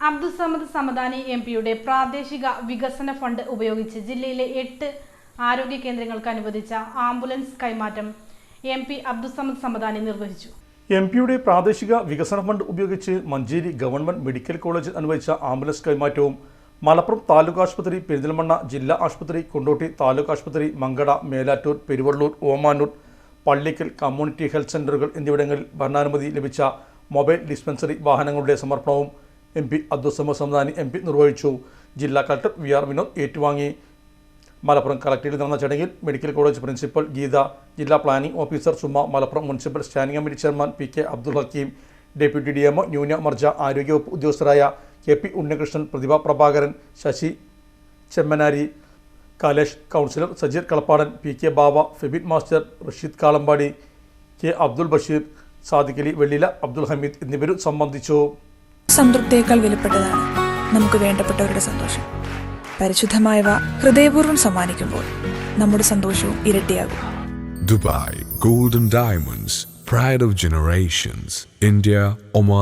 അബ്ദുസ്സമദ് സമദാനി എംപിയുടെ പ്രാദേശിക വികസന ഫണ്ട് ഉപയോഗിച്ച് ജില്ലയിലെ 8 ആരോഗ്യ കേന്ദ്രങ്ങൾക്ക് അനുവദിച്ച ആംബുലൻസ് കൈമാറ്റം എംപി അബ്ദുസ്സമദ് സമദാനി നിർവഹിച്ചു. എംപിയുടെ പ്രാദേശിക വികസന ഫണ്ട് ഉപയോഗിച്ച് മഞ്ചേരി ഗവൺമെന്റ് മെഡിക്കൽ കോളേജിൽ അനുവദിച്ച ആംബുലൻസ് കൈമാറ്റവും മലപ്പുറം താലൂക്ക് ആശുപത്രി, പെരിന്തൽമണ്ണ ജില്ലാ ആശുപത്രി, കൊണ്ടോട്ടി താലൂക്ക് ആശുപത്രി, മങ്കട, മേലാറ്റൂർ, പെരുവള്ളൂർ, ഓമാനൂർ, പള്ളിക്കൽ കമ്മ്യൂണിറ്റി ഹെൽത്ത് സെന്ററുകൾ എന്നിവിടങ്ങളിൽ ഭരണാനുമതി ലഭിച്ച മൊബൈൽ ഡിസ്പെൻസറി വാഹനങ്ങളുടെ സമർപ്പണവും എംപി അബ്ദുസ്സമദ് സമദാനി എംപി നിർവഹിച്ചു. ജില്ലാ കളക്ടർ VR വിനോദ് ഏറ്റുവാങ്ങി. മലപ്പുറം കളക്ടറേറ്റിൽ നടന്ന ചടങ്ങിൽ മെഡിക്കൽ കോളേജ് പ്രിൻസിപ്പൽ ഗീത, ജില്ലാ planning officer Suma, Malappuram municipal standing committee chairman PK Abdul Hakeem, deputy DMO Nyuna Marja, ആരോഗ്യവകുപ്പ് ഉദ്യോഗസ്ഥരായ KP Unnikrishnan, Prathibha Prabhakaran, Sasi Chemmanari, Kalesh, councillor Sajeer Kalappadan, PK Bava, Febin master, Rasheed Kalampadi, K Abdul Basheer, Sadikali Vellila, Abdul Hameed എന്നിവരും സംബന്ധിച്ചു. സംതൃപ്തിയേക്കാൾ വിലപ്പെട്ടതാണ് നമുക്ക് വേണ്ടപ്പെട്ടവരുടെ സന്തോഷം. പരിശുദ്ധമായവ ഹൃദയപൂർവ്വം സമ്മാനിക്കുമ്പോൾ നമ്മുടെ സന്തോഷവും ഇരട്ടിയാകും. Dubai Golden Diamonds, Pride of Generations, India, Oman.